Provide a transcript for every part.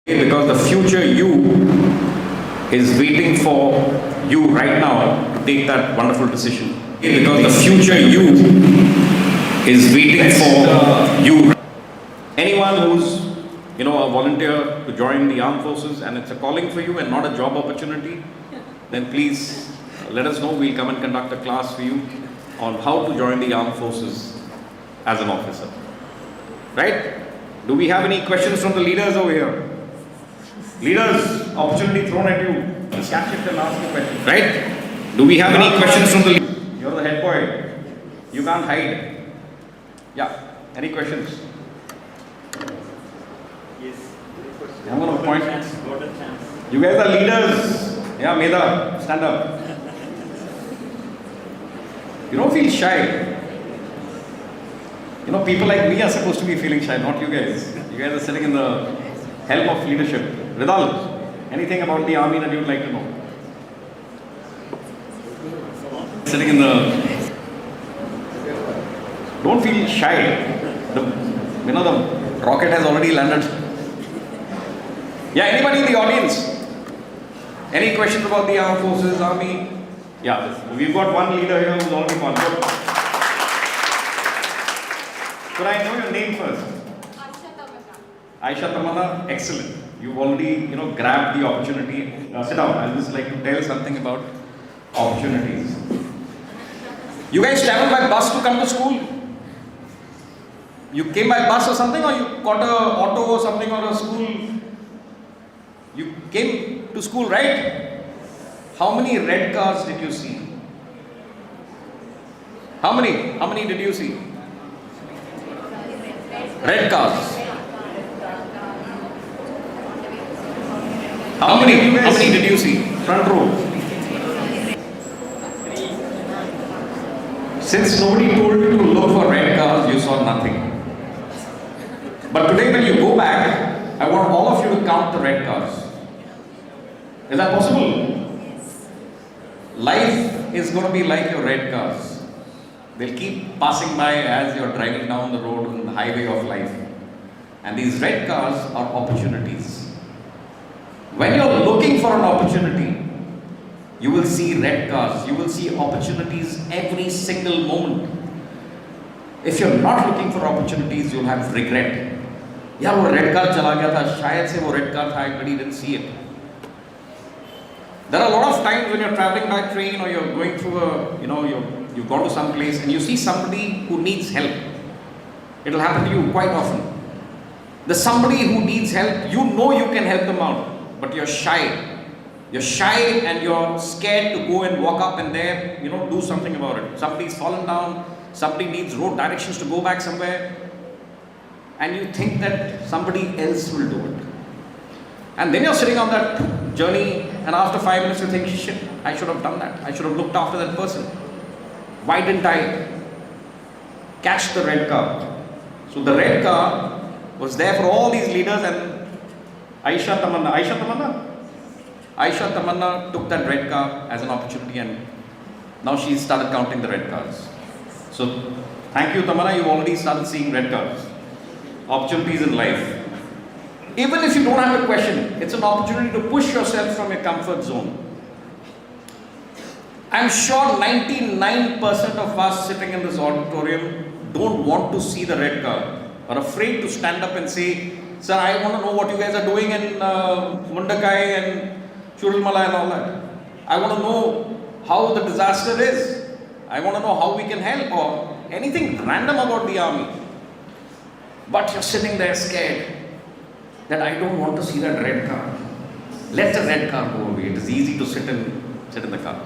Because the future you is waiting for you right now to take that wonderful decision. Because the future you is waiting for you. Anyone who's a volunteer to join the armed forces and it's a calling for you and not a job opportunity, then please let us know. We'll come and conduct a class for you on how to join the armed forces as an officer. Right? Do we have any questions from the leaders over here? Leaders, opportunity thrown at you. Just catch it and ask a question. Right? Do we have any questions from the leaders? You're the head boy. You can't hide. Yeah. Any questions? Yes. I'm going to point. You guys are leaders. Yeah, Medha, stand up. You don't feel shy. People like me are supposed to be feeling shy, not you guys. You guys are sitting in the helm of leadership. Ridal, anything about the army that you'd like to know? Sitting in the... Don't feel shy. The rocket has already landed. Yeah, anybody in the audience? Any questions about the armed forces, army? Yeah, we've got one leader here who's already gone. Could I know your name first? Aisha Tamanna, excellent. You've already, grabbed the opportunity. Sit down. I'll just like to tell something about opportunities. You guys travel by bus to come to school? You came by bus or something, or you got a auto or something, or a school? You came to school, right? How many red cars did you see? How many? How many did you see? Red cars. How many? How many did you see? Front row. Since nobody told you to look for red cars, you saw nothing. But today when you go back, I want all of you to count the red cars. Is that possible? Life is going to be like your red cars. They'll keep passing by as you're driving down the road on the highway of life. And these red cars are opportunities. When you're looking for an opportunity, you will see red cars. You will see opportunities every single moment. If you're not looking for opportunities, you'll have regret. Yeah, वो red car चला गया था, शायद से वो red car था, but he didn't see it. There are a lot of times when you're traveling by train or you're going through you've gone to some place and you see somebody who needs help. It'll happen to you quite often. There's somebody who needs help, you can help them out, but you're shy. You're shy and you're scared to go and walk up and there, do something about it. Somebody's fallen down, somebody needs road directions to go back somewhere, and you think that somebody else will do it. And then you're sitting on that journey, and after 5 minutes you think, shit, I should have done that. I should have looked after that person. Why didn't I catch the red car? So the red car was there for all these leaders, and Aisha Tamanna took that red car as an opportunity, and now she's started counting the red cars. So thank you, Tamanna, you've already started seeing red cars. Opportunities in life. Even if you don't have a question, it's an opportunity to push yourself from your comfort zone. I'm sure 99% of us sitting in this auditorium don't want to see the red car, are afraid to stand up and say, sir, I want to know what you guys are doing in Mundakai and Churulmala and all that. I want to know how the disaster is. I want to know how we can help, or anything random about the army. But you're sitting there scared that I don't want to see that red car. Let the red car go away. It is easy to sit in the car.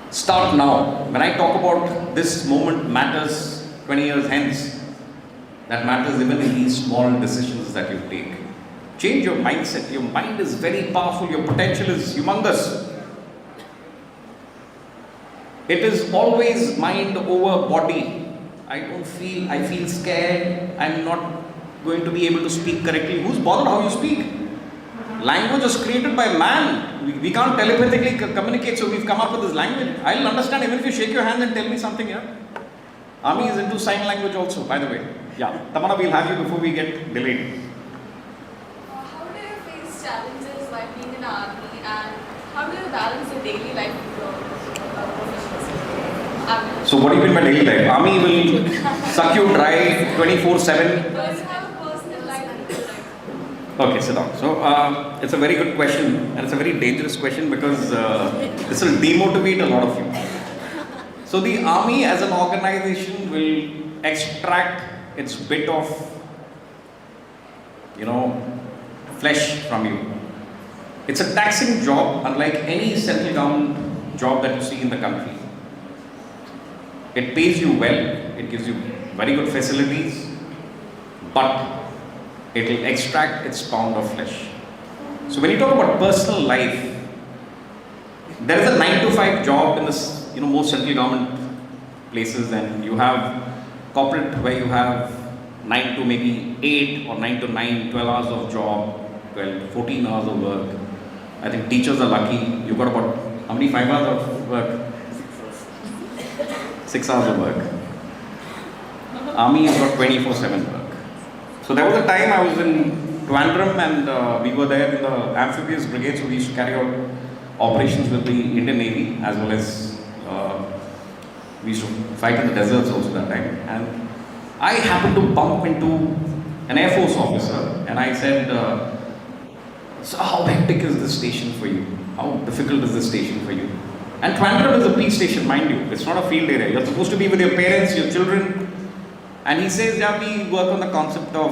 Start now. When I talk about this moment matters 20 years hence, that matters even in these small decisions that you take. Change your mindset. Your mind is very powerful. Your potential is humongous. It is always mind over body. I feel scared. I'm not going to be able to speak correctly. Who's bothered how you speak? Language was created by man. We can't telepathically communicate, so we've come up with this language. I'll understand even if you shake your hand and tell me something here. Army is into sign language also, by the way. Yeah, Tamanna, we'll have you before we get delayed. challenges while being in the army, and how do you balance your daily life with your professional? So what do you mean by daily life? Army will suck you dry 24/7. Does you have a personal life and real life? Okay, sit down. So it's a very good question, and it's a very dangerous question because this will demotivate a lot of you. So the army as an organization will extract its bit of, flesh from you. It's a taxing job unlike any central government job that you see in the country. It pays you well, it gives you very good facilities, but it will extract its pound of flesh. So when you talk about personal life, there is a 9 to 5 job in this, most central government places, and you have corporate where you have 9 to maybe 8 or 9 to 9, 12 hours of job, 12, 14 hours of work. I think teachers are lucky. You've got about, how many, 5 hours of work? 6 hours of work. Army has got 24/7 work. So there was a time I was in Trivandrum, and we were there in the amphibious brigade, so we used to carry out operations with the Indian Navy, as well as we used to fight in the deserts also that time. And I happened to bump into an Air Force officer, and I said, so how hectic is this station for you? How difficult is this station for you? And Trivandrum is a police station, mind you. It's not a field area. You're supposed to be with your parents, your children. And he says, yeah, we work on the concept of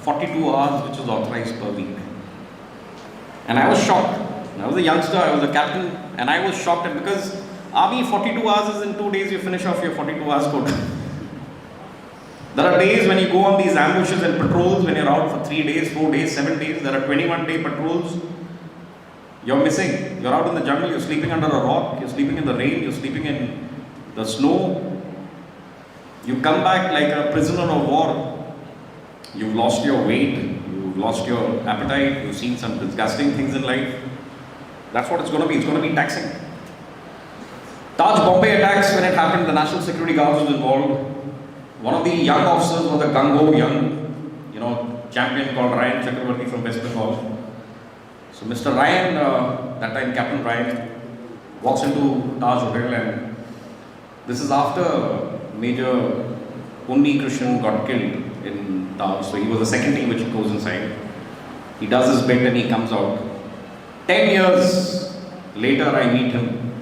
42 hours, which is authorized per week. And I was shocked. I was a youngster, I was a captain, and I was shocked at, because army 42 hours is in 2 days, you finish off your 42 hours quota. There are days when you go on these ambushes and patrols, when you're out for 3 days, 4 days, 7 days, there are 21-day patrols. You're missing. You're out in the jungle, you're sleeping under a rock, you're sleeping in the rain, you're sleeping in the snow. You come back like a prisoner of war. You've lost your weight, you've lost your appetite, you've seen some disgusting things in life. That's what it's going to be. It's going to be taxing. Taj Bombay attacks, when it happened, the National Security Guards was involved. One of the young officers was a gung-ho young, champion called Ryan Chakravarti from West Bengal. So Mr. Ryan, that time Captain Ryan, walks into Taj Hotel, and this is after Major Unni Krishnan got killed in Taj. So he was the second team which goes inside. He does his bit and he comes out. 10 years later I meet him,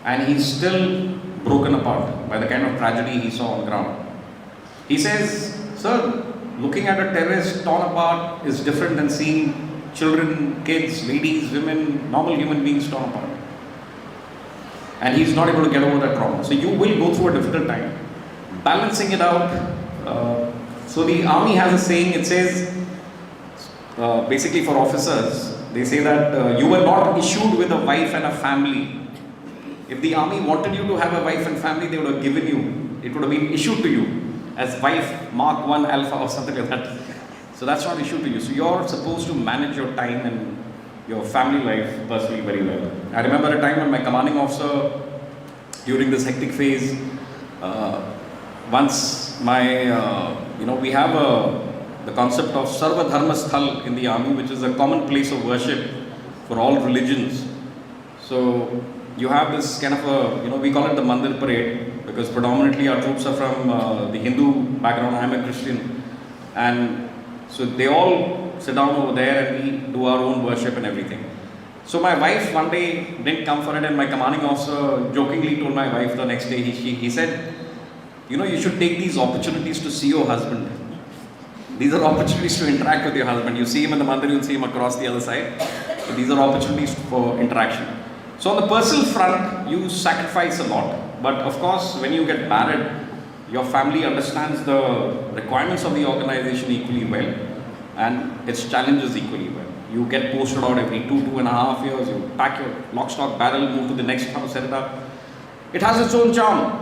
and he's still broken apart by the kind of tragedy he saw on the ground. He says, sir, looking at a terrorist torn apart is different than seeing children, kids, ladies, women, normal human beings torn apart. And he's not able to get over that trauma. So you will go through a difficult time. Balancing it out. So the army has a saying, it says, basically for officers, they say that you were not issued with a wife and a family. If the army wanted you to have a wife and family, they would have given you. It would have been issued to you as wife Mark 1 Alpha or something like that. So that's not issued to you. So you're supposed to manage your time and your family life personally very well. I remember a time when my commanding officer, during this hectic phase, once we have the concept of Sarva Dharma Sthal in the army, which is a common place of worship for all religions. So you have this kind of a, we call it the Mandir Parade, because predominantly our troops are from the Hindu background. I'm a Christian. And so they all sit down over there and we do our own worship and everything. So my wife one day didn't come for it, and my commanding officer jokingly told my wife the next day, he said, you should take these opportunities to see your husband. These are opportunities to interact with your husband. You see him in the mandir, you'll see him across the other side. So these are opportunities for interaction. So on the personal front, you sacrifice a lot. But of course, when you get married, your family understands the requirements of the organization equally well, and its challenges equally well. You get posted out every 2.5 years, you pack your lock, stock, barrel, move to the next house, set it up. It has its own charm.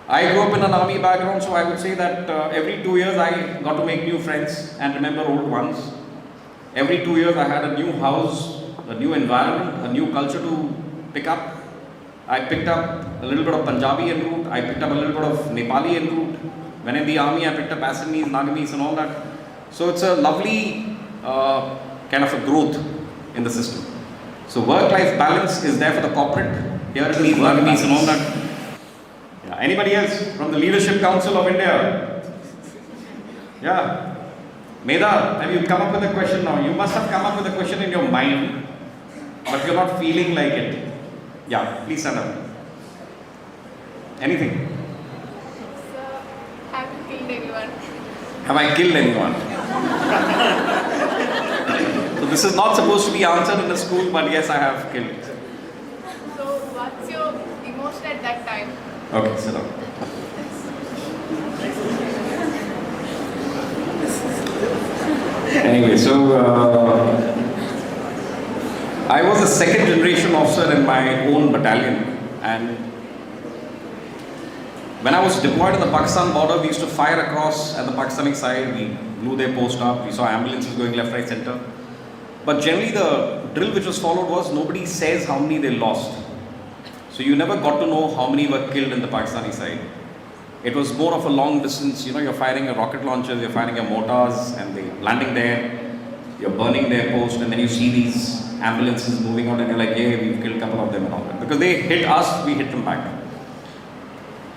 I grew up in an army background, so I would say that every 2 years I got to make new friends and remember old ones. Every 2 years I had a new house, a new environment, a new culture to pick up. I picked up a little bit of Punjabi en route, I picked up a little bit of Nepali en route. When in the army I picked up Assamese, Nagamese and all that. So it's a lovely kind of a growth in the system. So work-life balance is there for the corporate. Here it is work balance and all that. Yeah. Anybody else from the Leadership Council of India? Yeah. Medha, have you come up with a question now? You must have come up with a question in your mind, but you're not feeling like it. Yeah, please stand up. Anything? So, have you killed anyone? Have I killed anyone? So this is not supposed to be answered in the school, but yes, I have killed. So, what's your emotion at that time? Okay, sit down. Anyway, so I was a second generation officer in my own battalion, and when I was deployed on the Pakistan border, we used to fire across at the Pakistani side. We blew their post up. We saw ambulances going left, right, center. But generally, the drill which was followed was nobody says how many they lost. So you never got to know how many were killed in the Pakistani side. It was more of a long distance. You're firing a rocket launchers, you're firing a mortars, and they're landing there. You're burning their post, and then you see these ambulances moving on, and you're like, "Hey, we've killed a couple of them and all that." Because they hit us, we hit them back.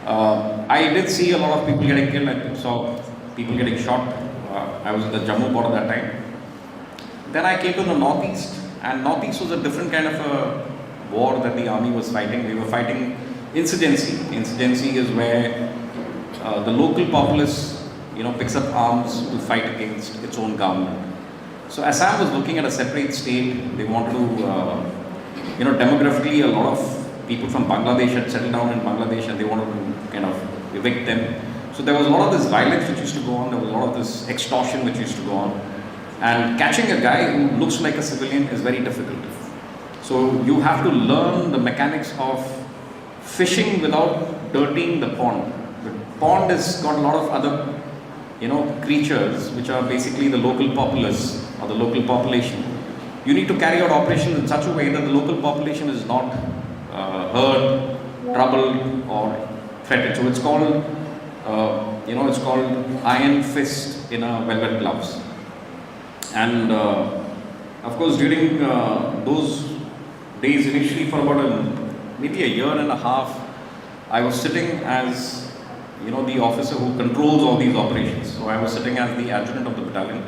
I did see a lot of people getting killed. I saw people getting shot. I was in the Jammu border that time. Then I came to the northeast, and northeast was a different kind of a war that the army was fighting. We were fighting insurgency. Insurgency is where the local populace, picks up arms to fight against its own government. So Assam was looking at a separate state. They wanted to, demographically, a lot of people from Bangladesh had settled down in Bangladesh, and they wanted to kind of evict them. So there was a lot of this violence which used to go on. There was a lot of this extortion which used to go on. And catching a guy who looks like a civilian is very difficult. So you have to learn the mechanics of fishing without dirtying the pond. The pond has got a lot of other, creatures which are basically the local populace or the local population. You need to carry out operations in such a way that the local population is not hurt, troubled, or threatened. So it's called, it's called iron fist in a velvet gloves. And of course, during those days, initially for about maybe a year and a half, I was sitting as the officer who controls all these operations. So I was sitting as the adjutant of the battalion,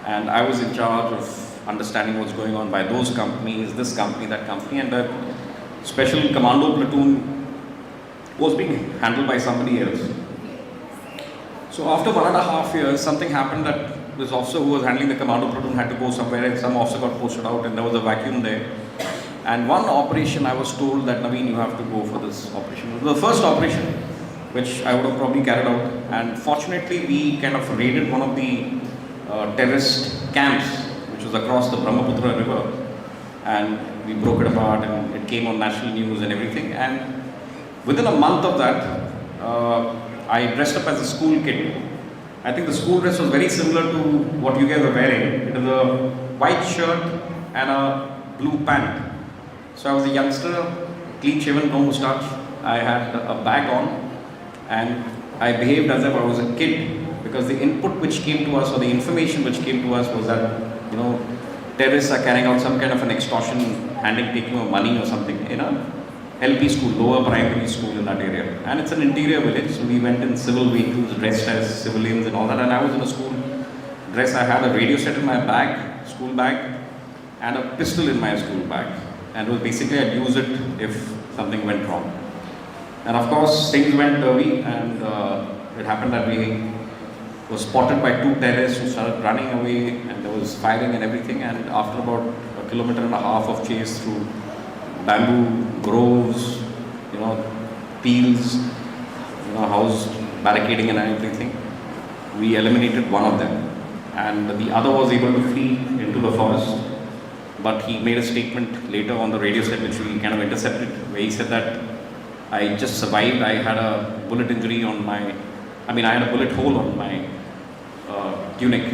and I was in charge of understanding what's going on by those companies, this company, that company, and the special commando platoon was being handled by somebody else. So after 1.5 years, something happened that this officer who was handling the commando platoon had to go somewhere, and some officer got posted out, and there was a vacuum there. And one operation, I was told that, Naveen, you have to go for this operation. It was the first operation which I would have probably carried out, and fortunately we kind of raided one of the terrorist camps which was across the Brahmaputra river, and we broke it apart, and it came on national news and everything. And within a month of that, I dressed up as a school kid. I think the school dress was very similar to what you guys are wearing. It was a white shirt and a blue pant. So I was a youngster, clean shaven, no moustache. I had a bag on, and I behaved as if I was a kid, because the input which came to us, or the information which came to us, was that terrorists are carrying out some kind of an extortion, taking of money or something in a LP school, lower primary school in that area. And it's an interior village, so we went in civil vehicles, dressed as civilians and all that. And I was in a school dress. I had a radio set in my bag, school bag, and a pistol in my school bag. And it was basically I'd use it if something went wrong. And of course, things went dirty, and it happened that we were spotted by 2 terrorists who started running away, and there was firing and everything. And after about 1.5 kilometers of chase through bamboo groves, fields, house barricading and everything, we eliminated one of them, and the other was able to flee into the forest. But he made a statement later on the radio set, which we kind of intercepted, where he said that I just survived. I had a bullet injury on I had a bullet hole on my tunic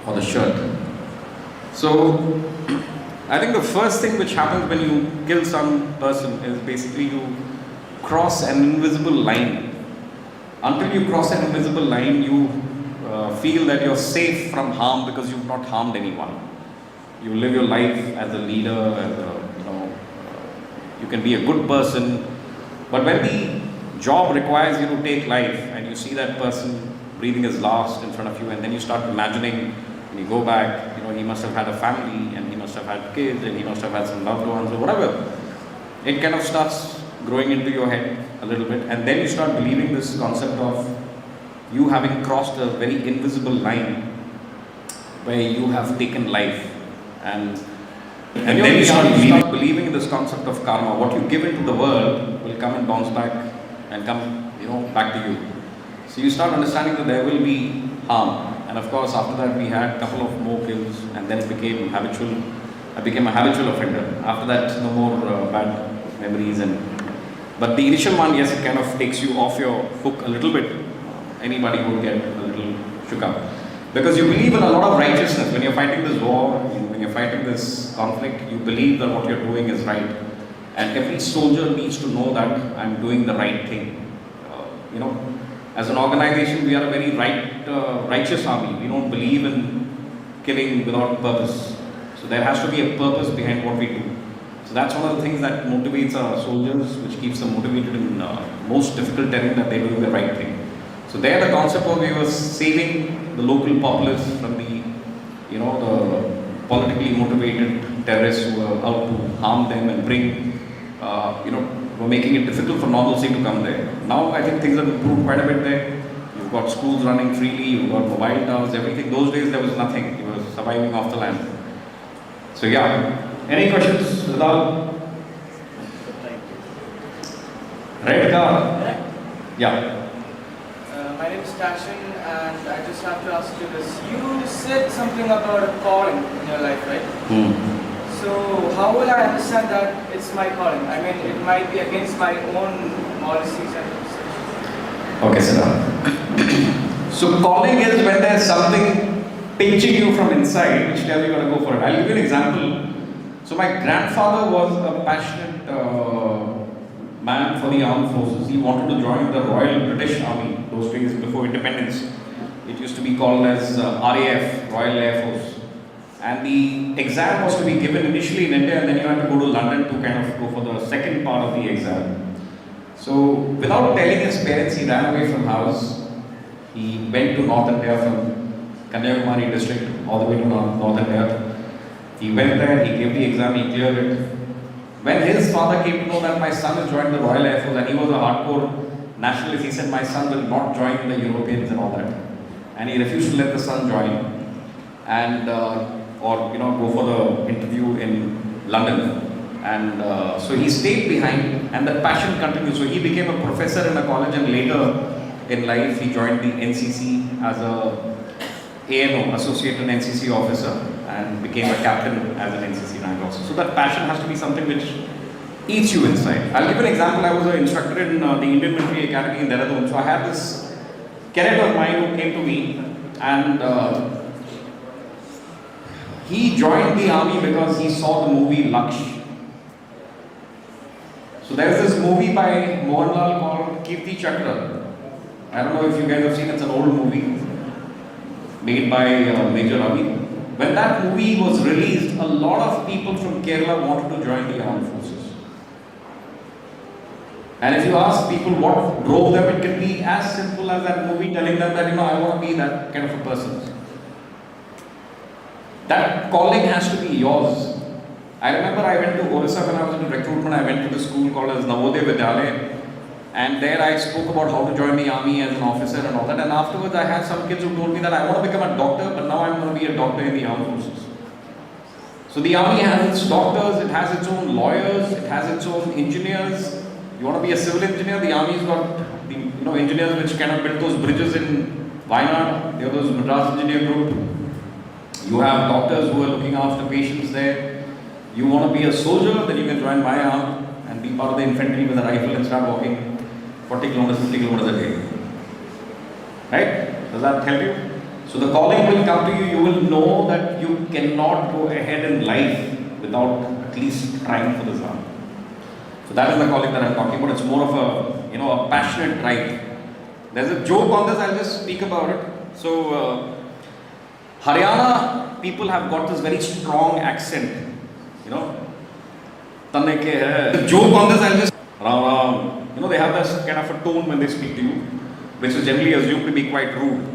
or the shirt. So I think the first thing which happens when you kill some person is basically you cross an invisible line. Until you cross an invisible line, you feel that you're safe from harm because you've not harmed anyone. You live your life as a leader, as a, you can be a good person. But when the job requires you to take life and you see that person breathing his last in front of you, and then you start imagining, and you go back, he must have had a family, and he must have had kids, and he must have had some loved ones or whatever. It kind of starts growing into your head a little bit, and then you start believing this concept of you having crossed a very invisible line where you have taken life, and then you start believing in this concept of karma. What you give into the world will come and bounce back and come, back to you. So you start understanding that there will be harm. And of course, after that, we had a couple of more kills, and then it became habitual. I became a habitual offender. After that, no more bad memories. But the initial one, yes, it kind of takes you off your hook a little bit. Anybody would get a little shook up. Because you believe in a lot of righteousness. When you're fighting this war, when you're fighting this conflict, you believe that what you're doing is right. And every soldier needs to know that I'm doing the right thing. As an organization, we are a very righteous army. We don't believe in killing without purpose. So there has to be a purpose behind what we do. So that's one of the things that motivates our soldiers, which keeps them motivated in most difficult terrain, that they're doing the right thing. So there the concept was we were saving the local populace from the politically motivated terrorists who were out to harm them and bring, were making it difficult for normalcy to come there. Now I think things have improved quite a bit there. You've got schools running freely, you've got mobile towers, everything. Those days there was nothing. You were surviving off the land. So yeah. Any questions, Rizal? Red car? Yeah. My name is Tashin, and I just have to ask you this. You said something about a calling in your life, right? So how will I understand that it's my calling? I mean, it might be against my own policies and such. Okay, Siddharth. So calling is when there's something pinching you from inside which tells you to go for it. I'll give you an example. So my grandfather was a passionate man for the armed forces. He wanted to join the Royal British Army those days before independence. It used to be called as RAF, Royal Air Force. And the exam was to be given initially in India, and then you had to go to London to kind of go for the second part of the exam. So without telling his parents, he ran away from house. He went to North India from Kanyakumari district all the way to North India. He went there, he gave the exam, he cleared it. When his father came to know that my son has joined the Royal Air Force, and he was a hardcore nationalist, he said my son will not join the Europeans and all that. And he refused to let the son join and go for the interview in London. And so he stayed behind, and that passion continued. So he became a professor in a college, and later in life he joined the NCC as a ANO, Associate NCC officer, and became a captain as an NCC rank also. So that passion has to be something which eats you inside. I'll give an example. I was an instructor in the Indian Military Academy in Dehradun. So I had this cadet of mine who came to me, and he joined the army because he saw the movie Laksh. So there's this movie by Mohanlal called Kirti Chakra. I don't know if you guys have seen it. It's an old movie made by Major Ravi. When that movie was released, a lot of people from Kerala wanted to join the armed forces. And if you ask people what drove them, it can be as simple as that movie telling them that, I want to be that kind of a person. That calling has to be yours. I remember I went to Orissa when I was in recruitment. I went to the school called as Navodaya Vidyalaya. And there I spoke about how to join the army as an officer and all that. And afterwards I had some kids who told me that I want to become a doctor, but now I'm going to be a doctor in the armed forces. So the army has its doctors, it has its own lawyers, it has its own engineers. You want to be a civil engineer, the army's got the engineers which kind of build those bridges in Wayanad. They are those Madras Engineer Group. You have doctors who are looking after patients there. You want to be a soldier, then you can join my arm and be part of the infantry with a rifle and start walking 40 kilometers, 50 kilometers a day. Right? Does that help you? So the calling will come to you. You will know that you cannot go ahead in life without at least trying for this arm. So that is the calling that I'm talking about. It's more of a passionate drive. There's a joke on this. I'll just speak about it. So Haryana people have got this very strong accent, you know. Tanne ke hai. The joke on this, I'll just Ram Ram. You know, they have this kind of a tone when they speak to you, which is generally assumed to be quite rude.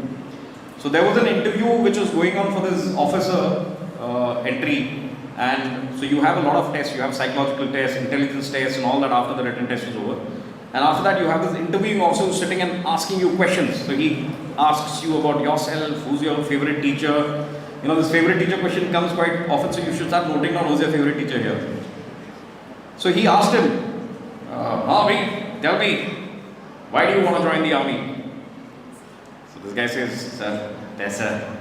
So there was an interview which was going on for this officer entry, and so you have a lot of tests. You have psychological tests, intelligence tests, and all that after the written test is over. And after that, you have this interviewing officer who's sitting and asking you questions. So he asks you about yourself, who's your favorite teacher. You know, this favorite teacher question comes quite often, so you should start noting down who's your favorite teacher here. So he asked him, Haramain, tell me, why do you want to join the army? So this guy says, sir, paisa.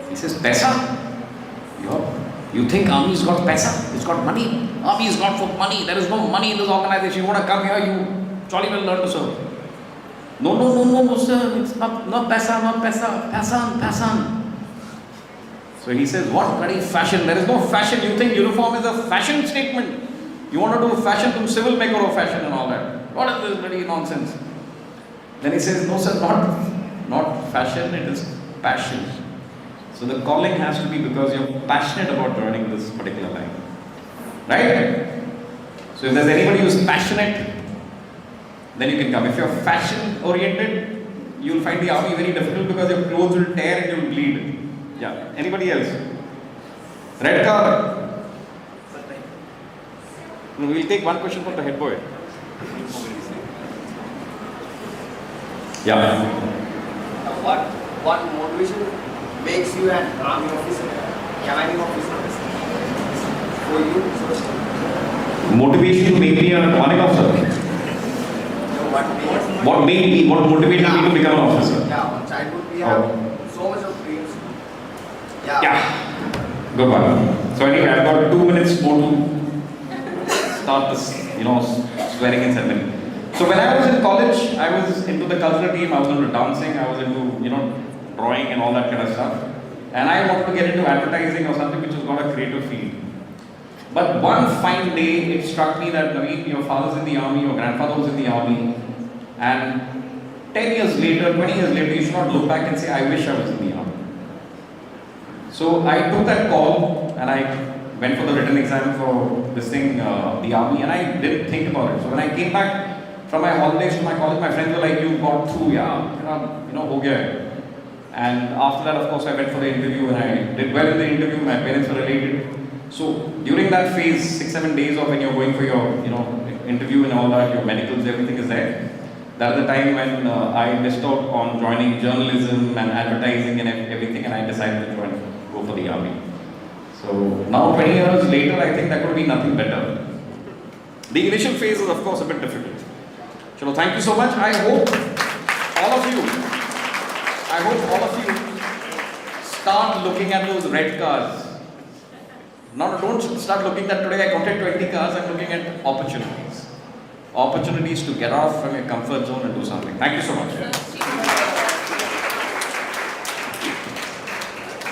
He says, paisa? You think army's got paisa? It's got money. Army's got for money. There is no money in this organization. You want to come here, you jolly well learn to serve. No, sir. It's not paisa, not paisa. Pasan. So he says, what bloody fashion? There is no fashion. You think uniform is a fashion statement? You want to do fashion to civil maker of fashion and all that. What is this bloody nonsense? Then he says, no sir, not fashion, it is passion. So the calling has to be because you're passionate about joining this particular line. Right? So if there's anybody who's passionate, then you can come. If you're fashion oriented, you'll find the army very difficult because your clothes will tear and you'll bleed. Yeah. Anybody else? Red card. We'll take one question from the head boy. Yeah. What motivation makes you an army officer, commanding officer? For you? Motivation to make me a commanding officer. What motivated me to become an officer? Yeah, on childhood we have so much of dreams. Yeah. Good one. So anyway, I've got 2 minutes more to start this, swearing in ceremony. So when I was in college, I was into the cultural team, I was into dancing, I was into, drawing and all that kind of stuff. And I wanted to get into advertising or something which has got a creative field. But one fine day, it struck me that, Naveen, your father's in the army, your grandfather was in the army, and 10 years later, 20 years later, you should not look back and say, I wish I was in the army. So I took that call and I went for the written exam for this thing, the army, and I didn't think about it. So when I came back from my holidays to my college, my friends were like, you got through, ho gaya. And after that, of course, I went for the interview and I did well in the interview. My parents were elated. So during that phase, 6-7 days of when you're going for your, interview and all that, your medicals, everything is there. That's the time when I missed out on joining journalism and advertising and everything, and I decided to go for the army. So now 20 years later, I think that could be nothing better. The initial phase is of course a bit difficult. Chalo, thank you so much. I hope all of you start looking at those red cars. Now don't start looking at today I counted 20 cars, I'm looking at opportunities. Opportunities to get off from your comfort zone and do something. Thank you so much.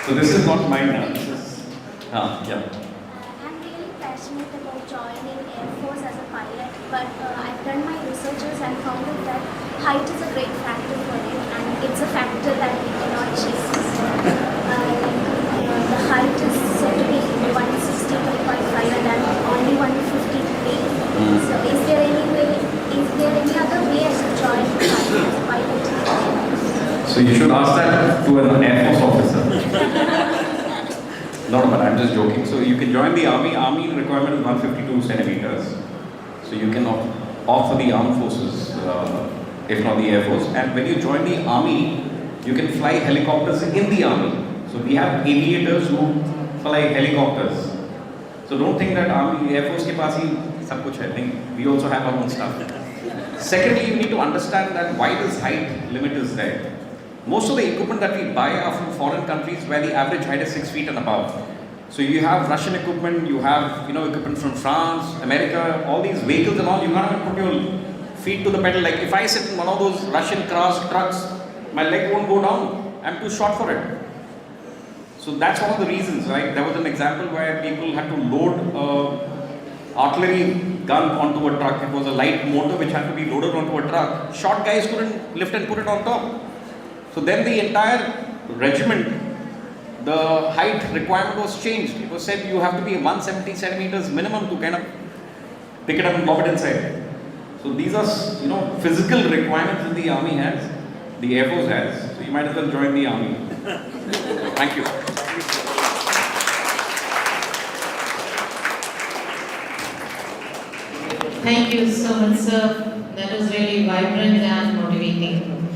So this is not mine now. This is, I'm really passionate about joining Air Force as a pilot, but I've done my researches and found out that height is a great factor for it, and it's a factor that we cannot change. The height is said to be 160 higher than only 153. So is there any other way I should join as a pilot? So you should ask that to an Air Force officer. No, but I'm just joking. So you can join the army. Army requirement is 152 centimeters. So you can opt for the armed forces, if not the Air Force. And when you join the army, you can fly helicopters in the army. So we have aviators who fly helicopters. So don't think that army, Air Force ke paas hi sab kuch hai. We also have our own stuff. Secondly, you need to understand that why this height limit is there. Most of the equipment that we buy are from foreign countries where the average height is 6 feet and above. So you have Russian equipment, you have equipment from France, America, all these vehicles and all. You can't even put your feet to the pedal. Like if I sit in one of those Russian trucks, my leg won't go down. I'm too short for it. So that's one of the reasons, right? There was an example where people had to load an artillery gun onto a truck. It was a light motor which had to be loaded onto a truck. Short guys couldn't lift and put it on top. So then the entire regiment, the height requirement was changed. It was said you have to be 170 centimeters minimum to kind of pick it up and pop it inside. So these are, physical requirements that the army has, the Air Force has. So you might as well join the army. Thank you. Thank you so much, sir. That was really vibrant and motivating.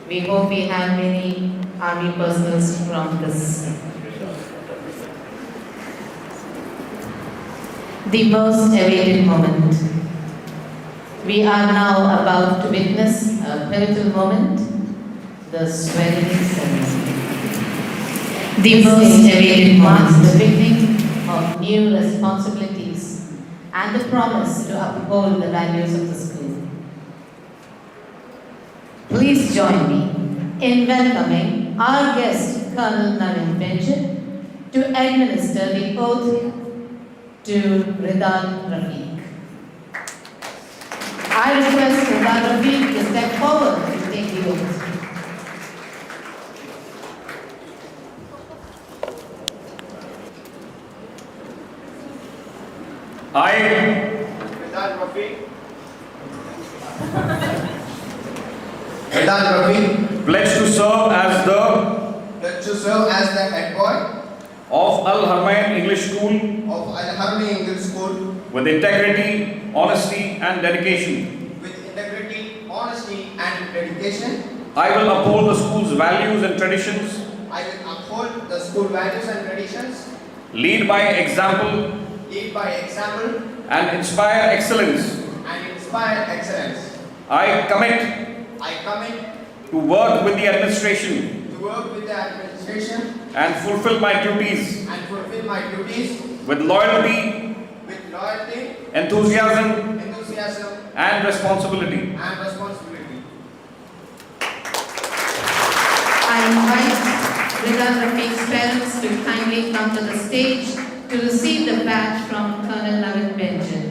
We hope we have many army personnels from this. The most awaited moment. We are now about to witness a pivotal moment, the swearing ceremony. The most awaited moment, the beginning of new responsibilities and the promise to uphold the values of the school. Please join me in welcoming our guest, Colonel Navin Benjit, to administer the oath to Ridwan Rafiq. I request Ridwan Rafiq to step forward to take the oath. I, Ridwan Rafiq, pledge to serve as the head boy of Haramain English School of Haramain English School with integrity, honesty and dedication. with integrity, honesty and dedication. I will uphold the school's values and traditions, I will uphold the school values and traditions, lead by example lead by example and inspire excellence. and inspire excellence. I commit to work with the administration To work with the administration and fulfill my duties and fulfill my duties with loyalty, with loyalty, enthusiasm enthusiasm and responsibility. and responsibility. I invite Ridwan Rafiq's parents to kindly come to the stage to receive the badge from Colonel Navin Benjit.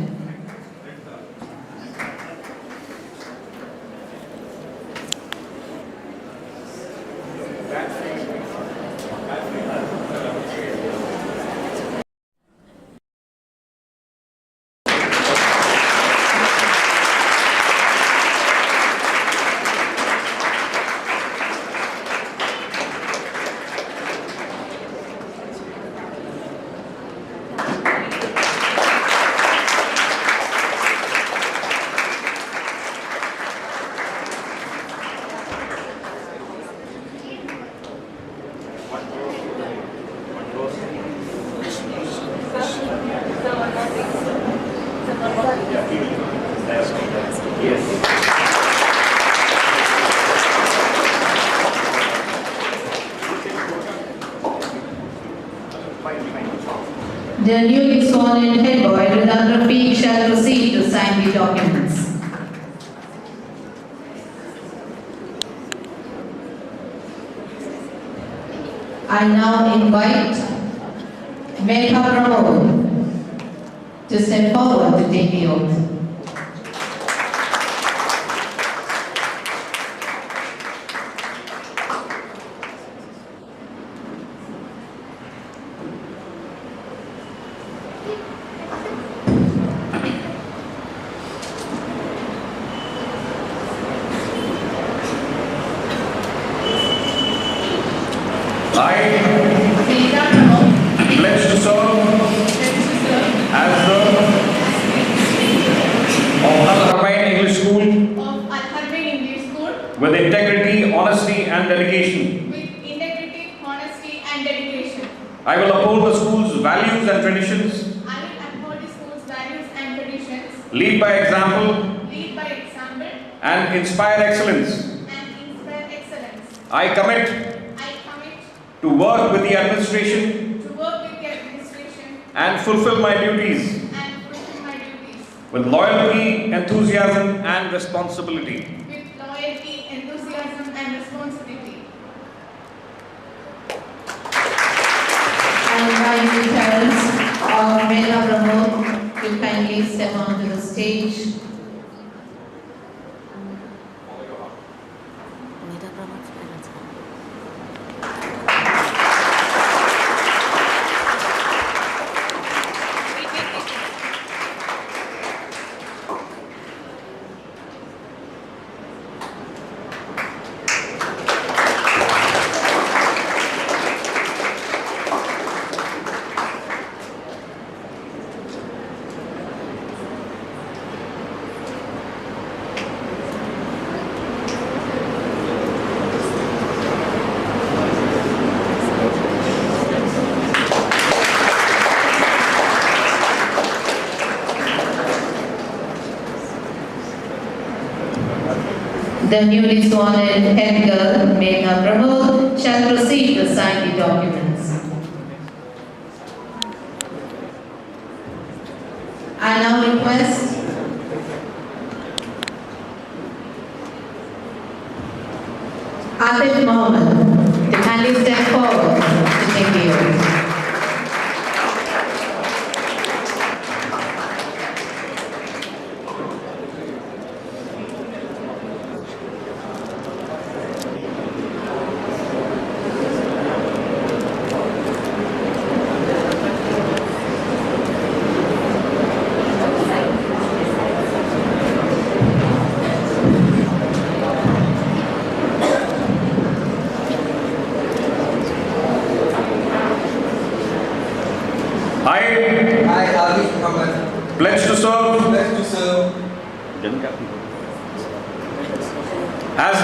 The newly sworn in head boy, Ridwan Rafiq, shall proceed to sign the documents. I now invite Megha Pramod to step forward to take the oath. I Megha Pramod, pledge to serve as the of Haramain English School of Haramain English School with integrity, honesty and dedication. with integrity, honesty and dedication. I will uphold the school's values and traditions, I will uphold the school's values and traditions, lead by example lead by example and inspire excellence. and inspire excellence. I commit I commit to work with the administration to work with the administration and fulfill my duties and fulfill my duties with loyalty, enthusiasm and responsibility. with loyalty, enthusiasm and responsibility. I invite the parents of Megha Pramod to kindly step onto the stage. Nida Pramod's parents. The newly sworn in head girl, Megha Pramod, shall proceed to sign the documents. I now request Atif Mohammed to kindly step forward to take the oath. I, Haramain Muhammad, pledge to serve pledge to serve as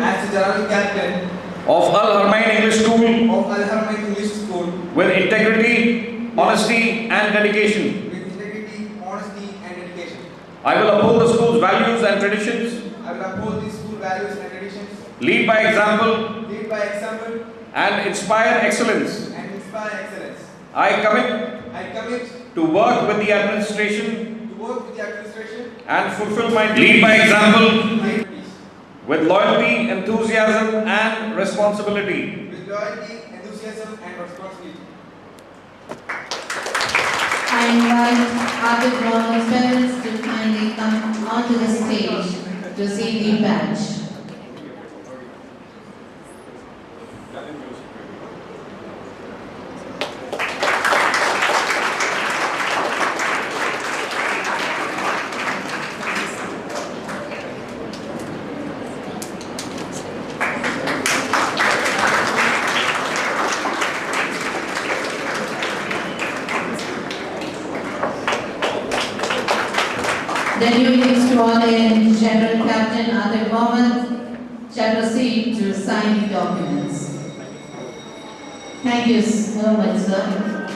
as the General Captain of Haramain English School of Haramain English School with integrity, honesty, and dedication. with integrity, honesty, and dedication. I will uphold the school's values and traditions, I will uphold the school values and traditions, lead by example, lead by example, and inspire excellence. and inspire excellence. I commit to work with the administration to work with the administration, and fulfill my lead by example duties, with loyalty, enthusiasm, and responsibility. with loyalty, enthusiasm, and responsibility. I invite Atif Mohammad's parents to kindly come onto the stage to receive the badge. The newly sworn in General Captain Atif Mohammed shall proceed to sign the documents. Thank you so much, sir.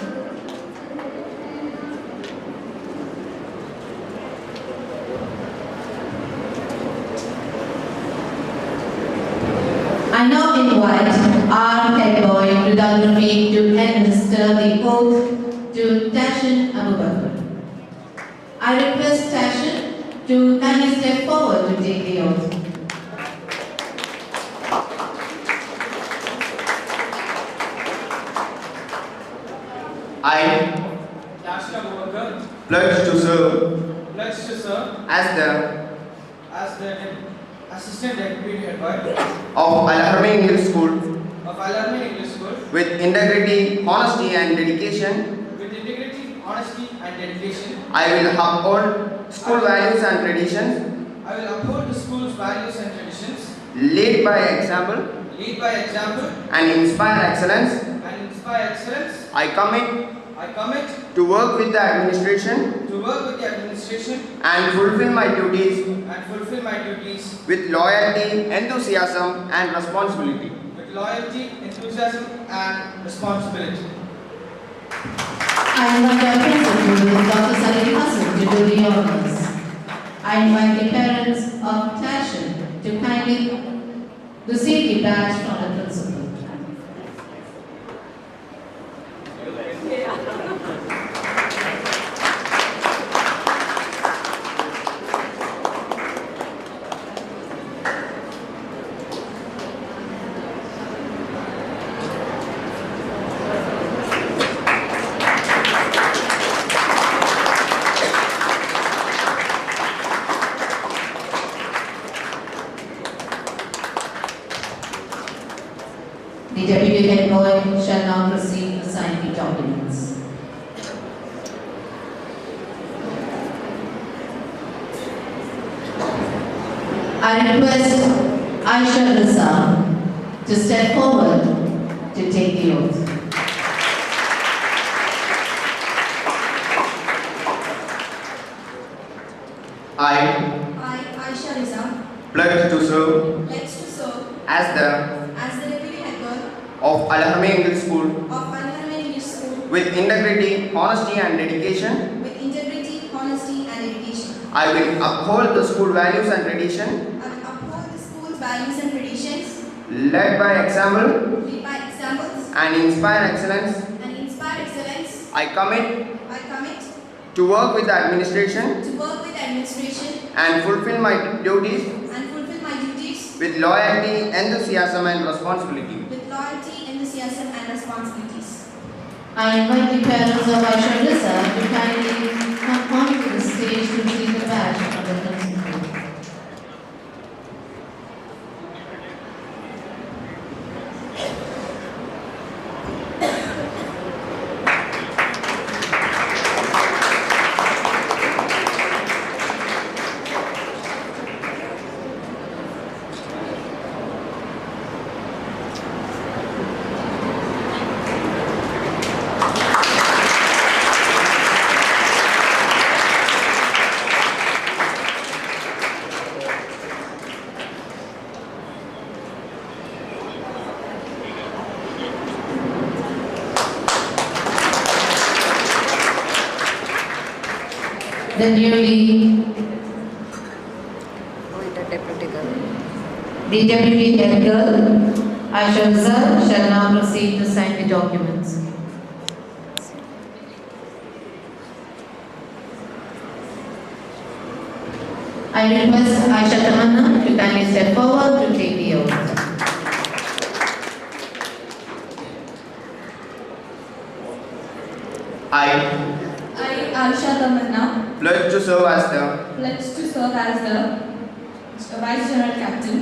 I now invite our head boy, Ridal Rafiq, to administer the oath to Tashin Abubakar. I request Tashin to kindly step forward to take the oath. I Tashin Abubakar, pledge to serve pledge to serve as as the Assistant Deputy Head Boy of Haramain English School of Haramain English School with integrity, honesty, and dedication. with integrity, honesty, and dedication. I will uphold school values and traditions, I will uphold the school's values and traditions, lead by example, lead by example, and inspire excellence. and inspire excellence. I I commit to work with the administration to work with the administration and fulfill my duties and fulfill my duties with loyalty, enthusiasm, and responsibility. with loyalty, enthusiasm, and responsibility. I invite our principal, Dr. Salim Hassan, to do the honors. I invite the parents of Tashin to kindly receive the badge from the principal. The deputy head boy shall now proceed to sign the documents. I request Aisha Raza to step forward to take the oath. I I, Aisha Riza, pledge to serve pledge to serve as the as the Deputy Head Girl of Haramain English School of Haramain English School with integrity, honesty, and dedication. with integrity, honesty, and dedication. I will uphold the school values and tradition, I will uphold values and traditions, led by example lead by examples, and inspire excellence. and inspire excellence. I commit I commit to work with the administration to work with administration and fulfill my duties and fulfill my duties with loyalty, enthusiasm and responsibility. with loyalty, enthusiasm, and responsibilities. I invite the parents of Aisha Risa to kindly come onto the stage to receive the badge from the principal. The deputy head girl, Aisha Risa, shall now proceed to sign the documents. I request Aisha Tamanna to kindly step forward to take the oath. I I, Aisha Tamanna, pledge to serve as the pledge to serve as the Vice General Captain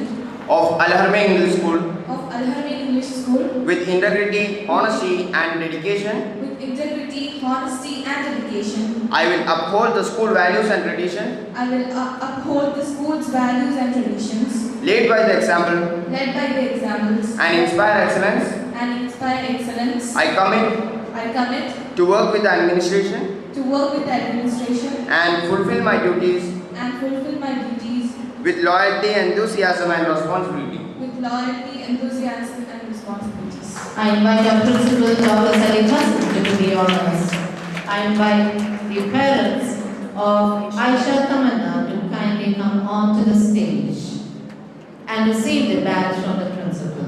of Haramain English School of Haramain English School with integrity, honesty and dedication. with integrity, honesty, and dedication. I will uphold the school values and tradition I will uphold the school's values and traditions, led by the example led by the examples, and inspire excellence. and inspire excellence. I commit to work with the administration work with the administration and fulfill my duties and fulfill my duties with loyalty, enthusiasm and responsibility. with loyalty, enthusiasm, and responsibilities. I invite our principal, Dr. Salim Hassan, to do the honors. I invite the parents of Aisha Tamanna to kindly come onto the stage and receive the badge from the principal.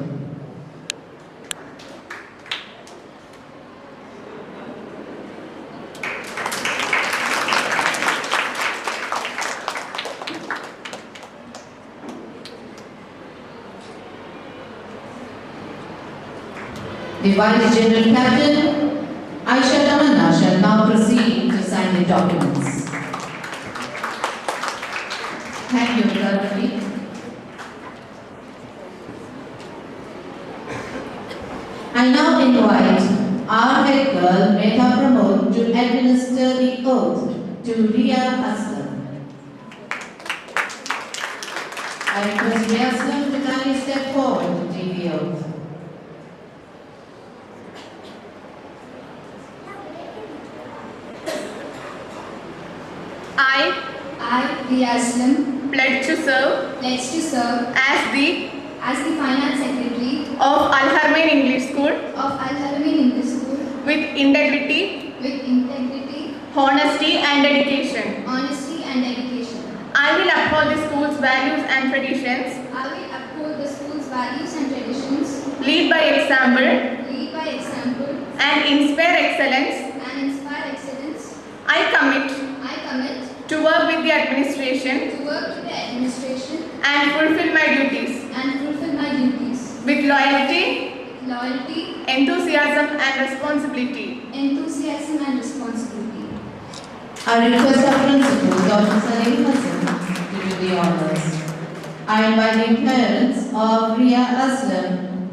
The Vice General Captain, Aisha Tamanna, shall now proceed to sign the documents. Thank you, Garvati. I now invite our head girl, Megha Pramod, to administer the oath to Ria Aslam. I request Ria Aslam to kindly step forward to take the oath. I, Ria Aslam, Pledge to serve pledge to serve as the as the Finance Secretary of Haramain English School of Haramain English School with integrity, with integrity, honesty, and dedication. honesty, and dedication. I will uphold the school's values and traditions, I will uphold the school's values and traditions, lead by example, lead by example, and inspire excellence. and inspire excellence. I commit To work with the administration work with the administration and fulfill my duties and fulfill my duties with loyalty, loyalty, enthusiasm, and responsibility. enthusiasm, and responsibility. I request our principal, Dr. Salim Hassan, to do the honors. I invite the parents of Ria Aslam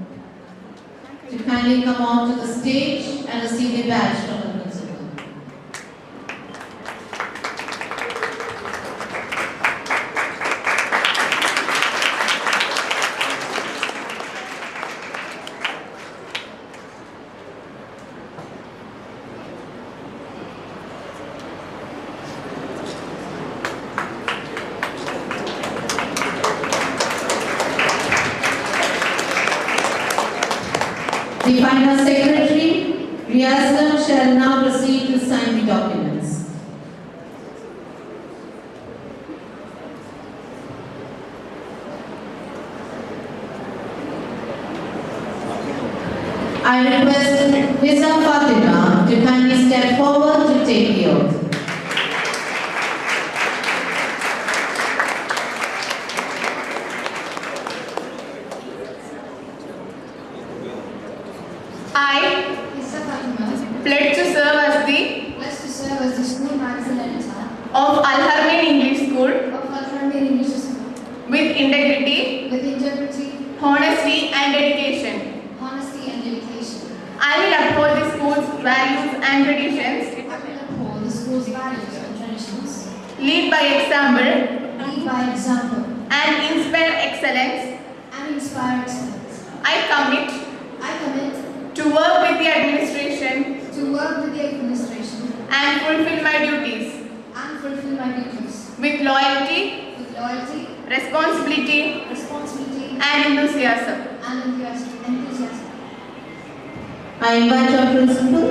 to kindly come on to the stage and receive the badge from the principal. The Finance Secretary, Ria Aslam, shall now proceed to sign the documents. I request Mr. Fatima to kindly step forward to take the oath. I Mr. Fatima, pledge to serve as the blessed to serve as the school magazine editor of Haramain English School of Haramain English School with integrity, with integrity, honesty, and dedication. honesty, and dedication. I will uphold the school's values and traditions, I will uphold the school's values and traditions, lead by example, lead by example, and inspire excellence. and inspire excellence. I commit I commit to work with the administration to work with the administration and fulfill my duties and fulfill my duties with loyalty, with loyalty, responsibility, responsibility, and enthusiasm. and enthusiasm. I invite our principal,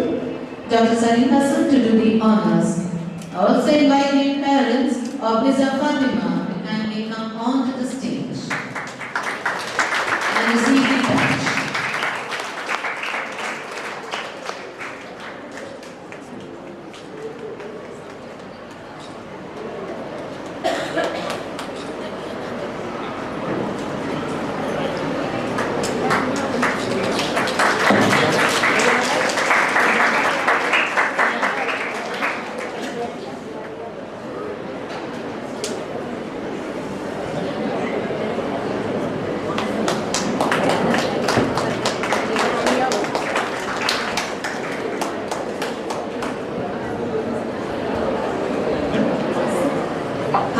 Dr. Sarin Hassan, to do the honors. I also invite the parents of Mr. Fatima to kindly come on to the stage and receive the badge.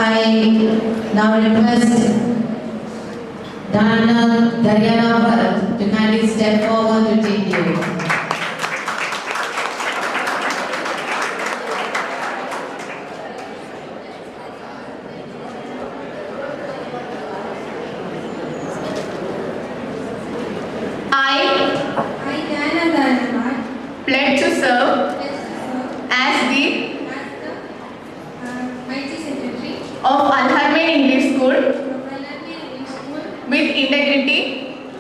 I now request Dariana Bharat to kindly step forward to take the oath. I I, Diana pledge to serve as the IT Secretary of Haramain English School of Haramain English School with integrity,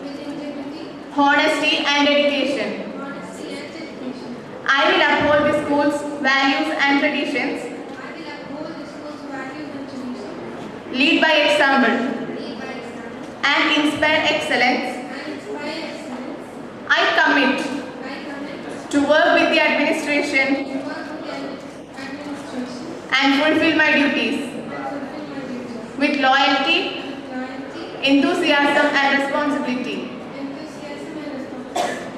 with integrity, honesty, and dedication. honesty, and dedication. I will uphold the school's values and traditions, I will uphold the school's values and traditions, lead by example, lead by example, and inspire excellence. and inspire excellence. I commit I commit to work with the administration to work with the administration and fulfill my duties and fulfill my duties with loyalty, with loyalty, enthusiasm, and responsibility. enthusiasm, and responsibility.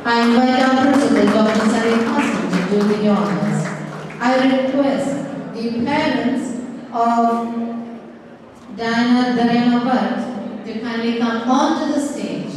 I invite our principal, Dr. Sarin Hassan, to do the honors. I request the parents of Dariana Bharat to kindly come onto the stage.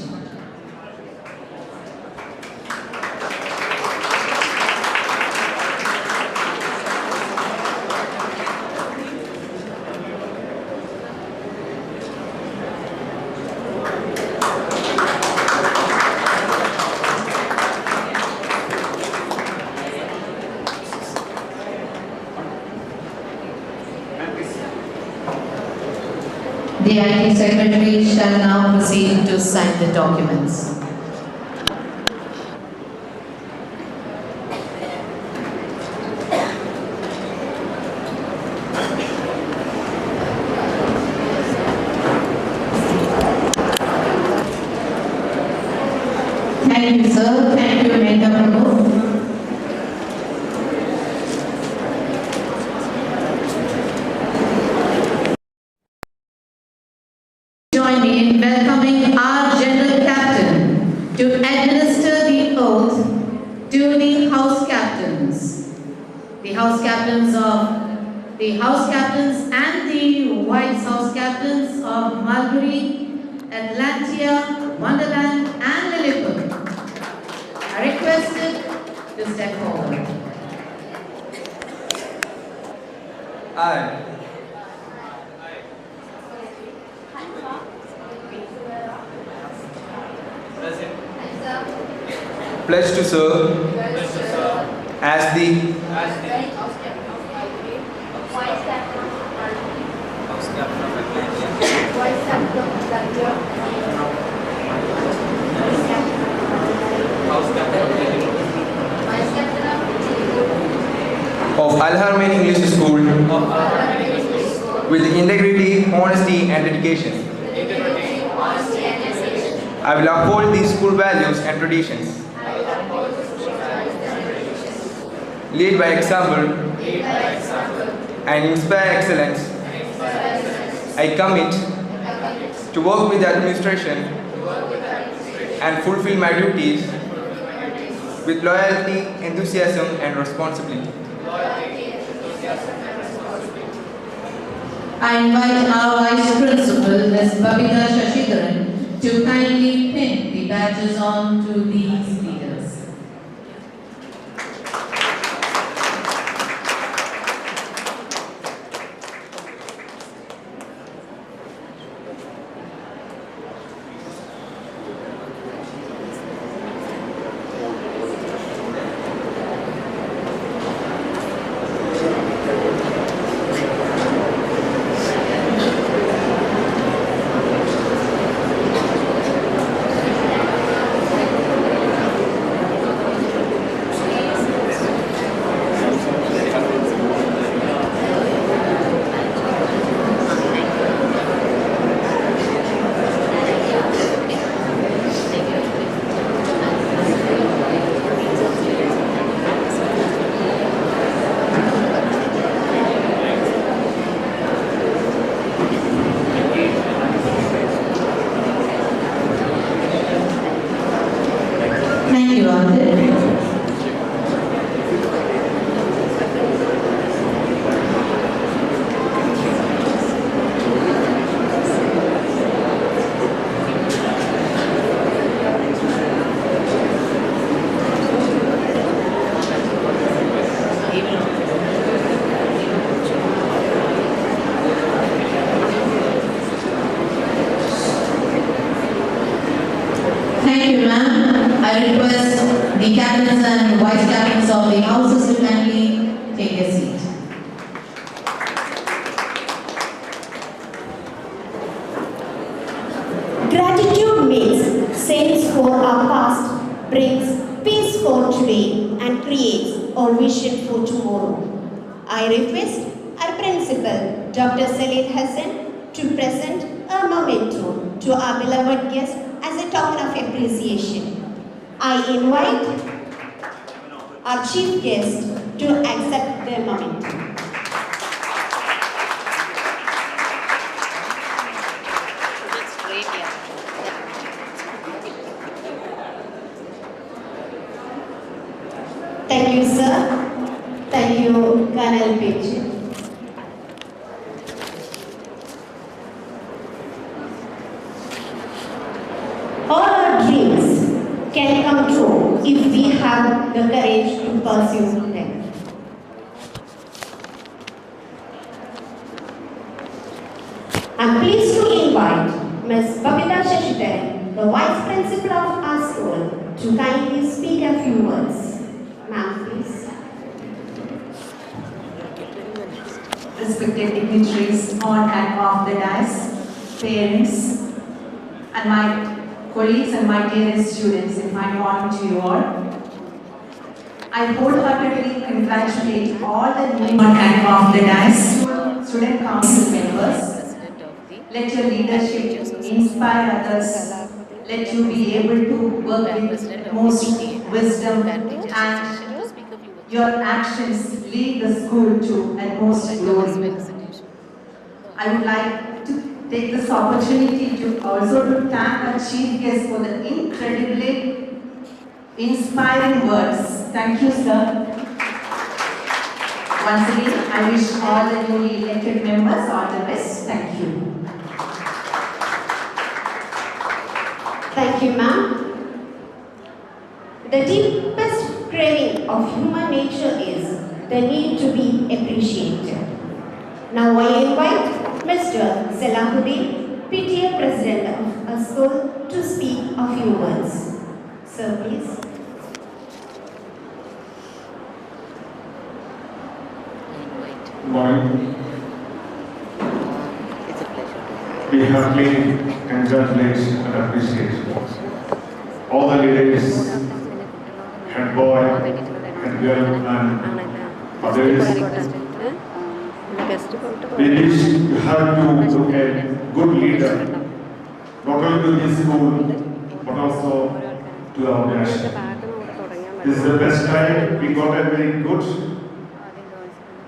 The IT Secretary shall now proceed to sign the documents. Thank you, sir. Thank you, Meta Prabhu. Join me in welcoming our General Captain to administer the oath to the House Captains. The House Captains and the White House Captains of Mulberry, Atlantia, Wonderland, and Lilliput are requested to step forward. I, pledge to serve as the House Captain of the Vice Captain of Haramain English School of Haramain English School with integrity, honesty, and dedication. integrity, honesty, and dedication. I will uphold these school values and traditions. Lead by example and inspire excellence. I commit to work with the administration and fulfill my duties with loyalty, enthusiasm, and responsibility. I invite our Vice Principal, Ms. Babita Shashidharan, to kindly pin the badges on to these leaders. Thank you, Audrey. Thank you, ma'am. I request the captains and vice captains of the houses to kindly take a seat. Gratitude makes sense for our past, brings peace for today, and creates our vision for tomorrow. I request our principal, Dr. Salid Hassan, to present a memento to our beloved guest as a token of appreciation. I invite our chief guest to accept the memento. Thank you, sir. Thank you, Colonel Page. All our dreams can come true if we have the courage to pursue them. I'm pleased to invite Ms. Babita Shashidharan, the Vice Principal of our school, to kindly speak a few words. Ma'am, please. Respected dignitaries on and off the dais, parents, and my colleagues and my dearest students, a fine morning to you all. I wholeheartedly congratulate all the new on and off the dais, student council members. Let your leadership inspire others. Let you be able to work with most wisdom and your actions lead the school to utmost glory. I would like to take this opportunity to also thank our chief guest for the incredibly inspiring words. Thank you, sir. Once again, I wish all the newly elected members all the best. Thank you. Thank you, ma'am. The deepest craving of human nature is the need to be appreciated. Now I invite Mr. Salahuddin, PTA President of a school, to speak a few words. Sir, please. Good morning. We heartily congratulate and appreciate all the leaders head boy, head girl, and others. Ladies, you have to look a good leader, not only to this school, but also to our nation. This is the best time we got a very good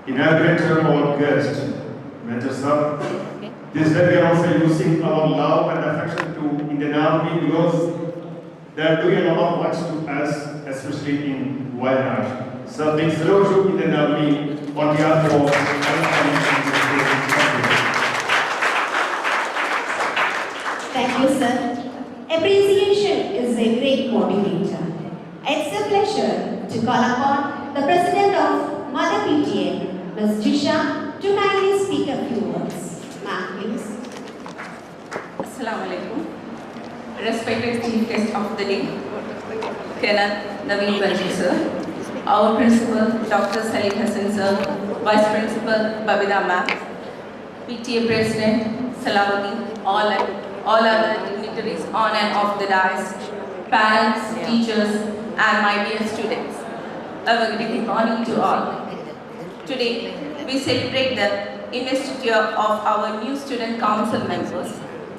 inaugurator or guest, Major Sir. This day we are also using our love and affection to Indian Army because they are doing a lot of work to us, especially in Wayanad. So big salute to Indian Army on behalf of Thank you, sir. Appreciation is a great motivator. It's a pleasure to call upon the President of Mother PTA, Ms. Jisha, to kindly speak a few words. Ma'am, please. Assalamu alaikum. Respected Chief Guest of the Day, Colonel Naveen Banji sir, our Principal Dr. Salim Hassan sir, Vice Principal Babida ma'am, PTA President Salawati, all other dignitaries on and off the dais, parents, teachers, and my dear students. A very good morning to all. Today, we celebrate the investiture of our new student council members.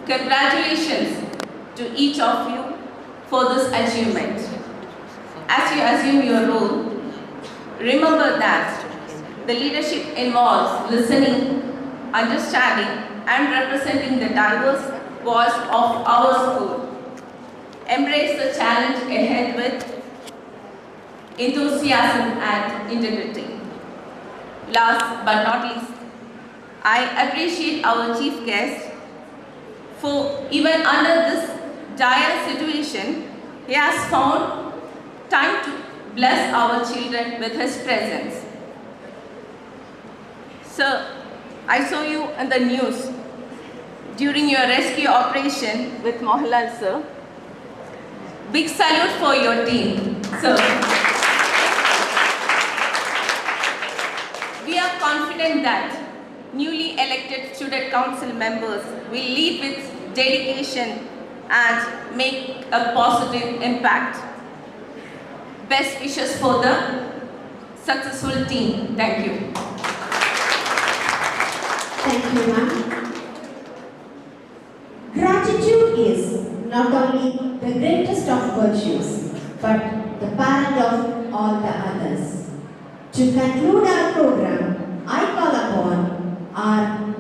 Congratulations to each of you for this achievement. As you assume your role, remember that the leadership involves listening, understanding, and representing the diverse voice of our school. Embrace the challenge ahead with enthusiasm and integrity. Last but not least, I appreciate our chief guest for even under this dire situation, he has found time to bless our children with his presence. Sir, I saw you in the news during your rescue operation with Mohanlal sir. Big salute for your team, sir. We are confident that newly elected student council members will lead with dedication and make a positive impact. Best wishes for the successful team. Thank you. Thank you, ma'am. Gratitude is not only the greatest of virtues, but the parent of all the others. To conclude our program, I call upon our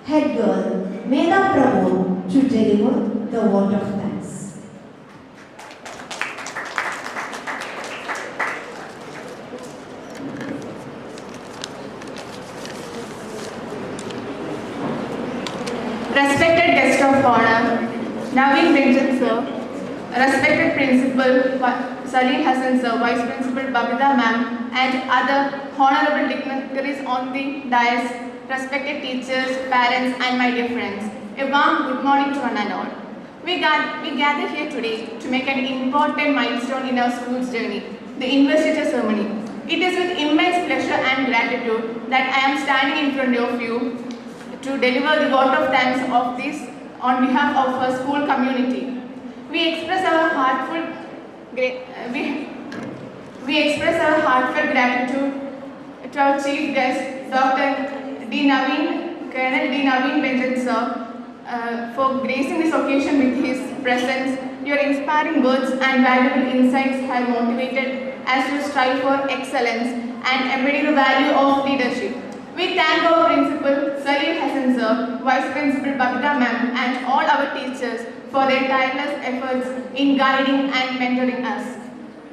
head girl, Medha Pramod, to deliver the vote of thanks. Respected guest of honor, Naveen Benjan sir, respected principal Salim Hassan sir, vice principal Babida ma'am, and other honorable dignitaries on the dais, respected teachers, parents, and my dear friends. A warm good morning to one and all. We gather here today to make an important milestone in our school's journey, the investiture ceremony. It is with immense pleasure and gratitude that I am standing in front of you to deliver the vote of thanks of this on behalf of our school community. We express our heartfelt gratitude to our chief guest, Dr. D. Naveen, Colonel D. Naveen Benjan sir, for gracing this occasion with his presence. Your inspiring words and valuable insights have motivated us to strive for excellence and embody the value of leadership. We thank our principal, Salim Hassan sir, vice principal Babida ma'am, and all our teachers for their tireless efforts in guiding and mentoring us.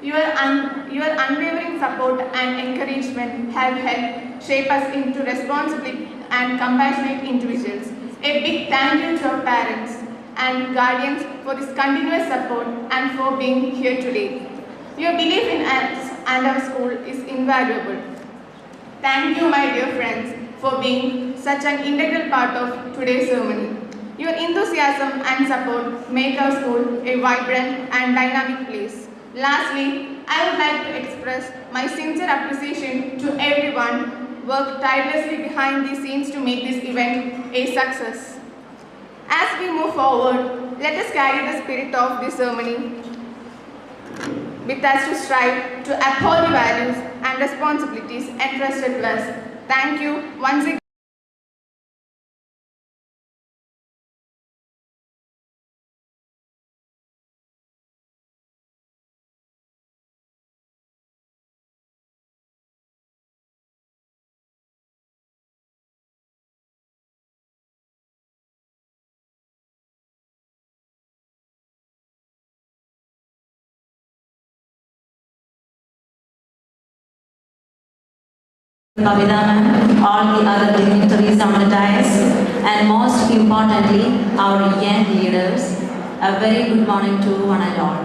Your unwavering support and encouragement have helped shape us into responsible and compassionate individuals. A big thank you to our parents and guardians for this continuous support and for being here today. Your belief in us and our school is invaluable. Thank you, my dear friends, for being such an integral part of today's ceremony. Your enthusiasm and support make our school a vibrant and dynamic place. Lastly, I would like to express my sincere appreciation to everyone who worked tirelessly behind the scenes to make this event a success. As we move forward, let us carry the spirit of this ceremony with us to strive to uphold the values and responsibilities entrusted to us. Thank you once again. Kavita ma'am, all the other dignitaries on the dais, and most importantly, our young leaders, a very good morning to one and all.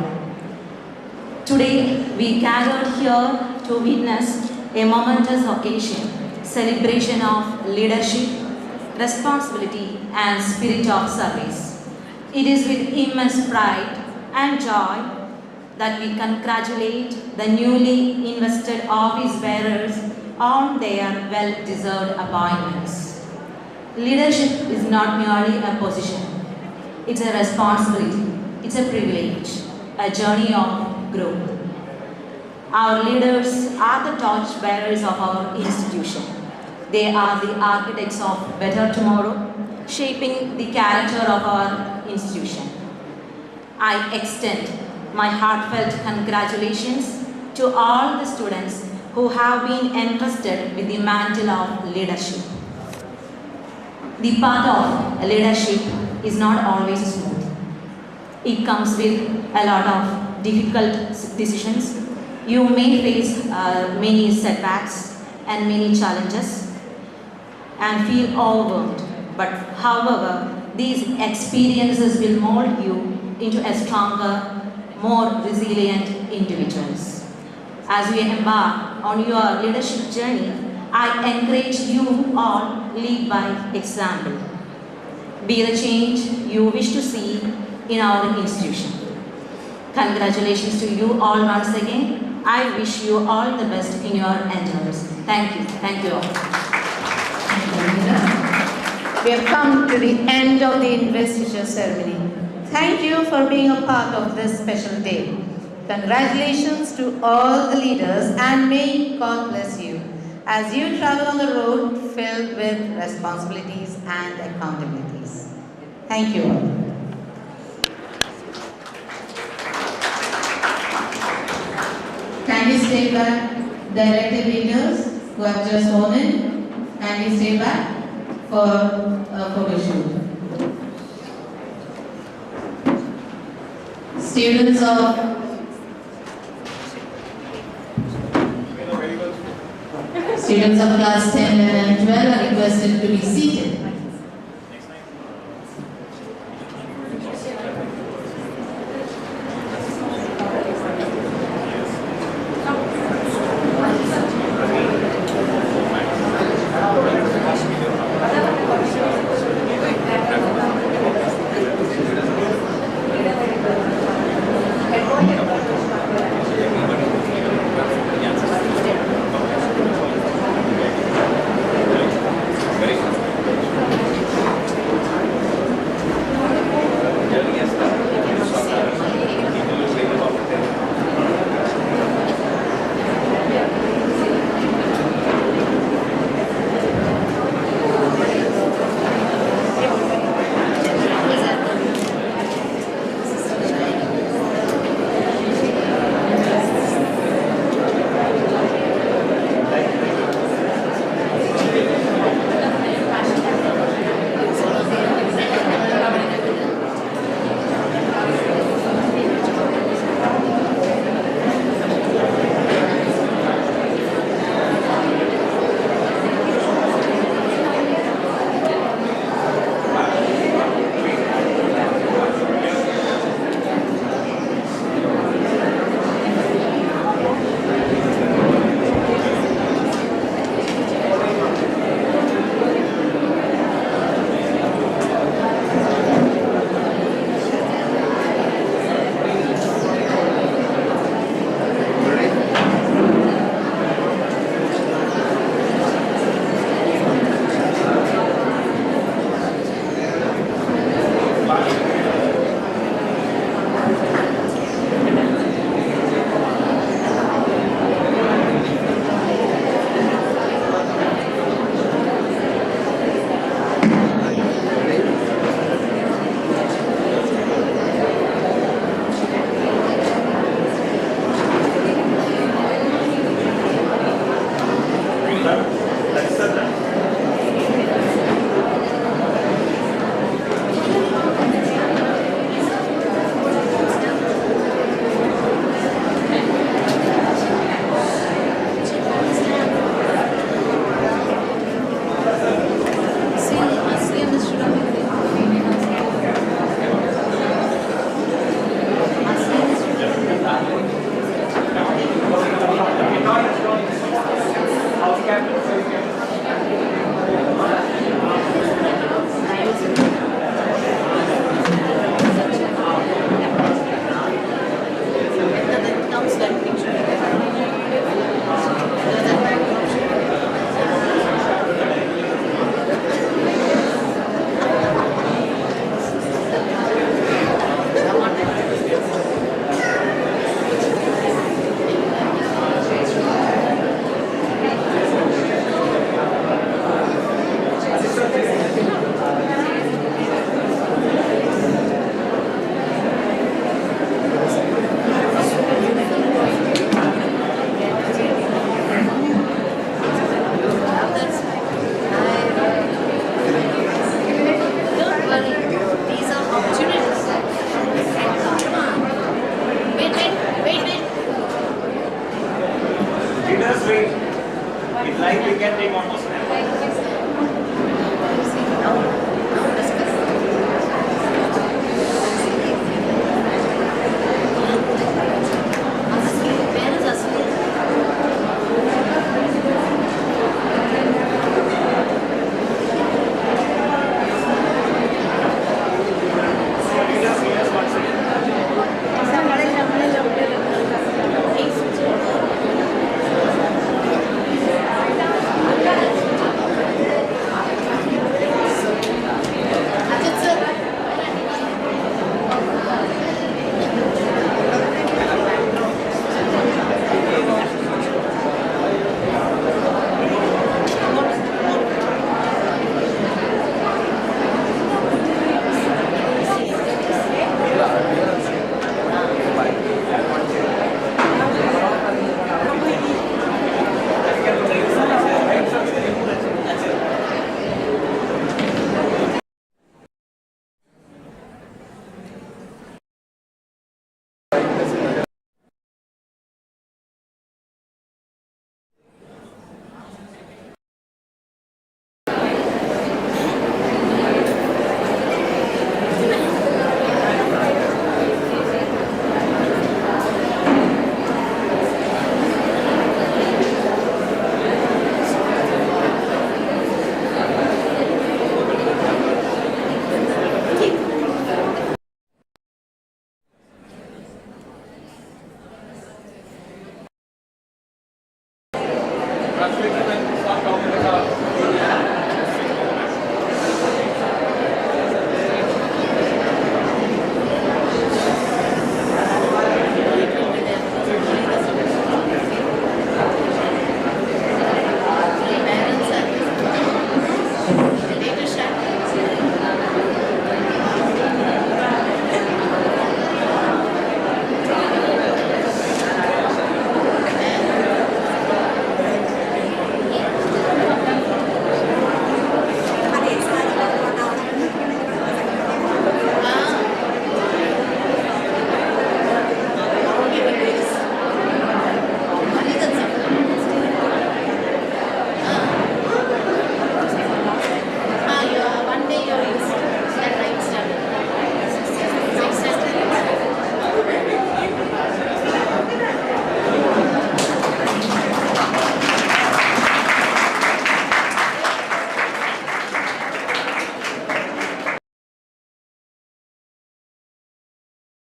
Today, we gathered here to witness a momentous occasion, celebration of leadership, responsibility, and spirit of service. It is with immense pride and joy that we congratulate the newly invested office bearers on their well-deserved appointments. Leadership is not merely a position, it's a responsibility, it's a privilege, a journey of growth. Our leaders are the torch bearers of our institution. They are the architects of better tomorrow, shaping the character of our institution. I extend my heartfelt congratulations to all the students who have been entrusted with the mantle of leadership. The path of leadership is not always smooth. It comes with a lot of difficult decisions. You may face many setbacks and many challenges and feel overwhelmed. But however, these experiences will mold you into a stronger, more resilient individuals. As we embark on your leadership journey, I encourage you all lead by example. Be the change you wish to see in our institution. Congratulations to you all once again. I wish you all the best in your endeavors. Thank you. Thank you all. We have come to the end of the investiture ceremony. Thank you for being a part of this special day. Congratulations to all the leaders, and may God bless you as you travel on the road filled with responsibilities and accountabilities. Thank you all. Kindly stay back, the elected leaders who have just sworn in. Kindly stay back for a photo shoot. Students of class 10, 11 and 12 are requested to be seated.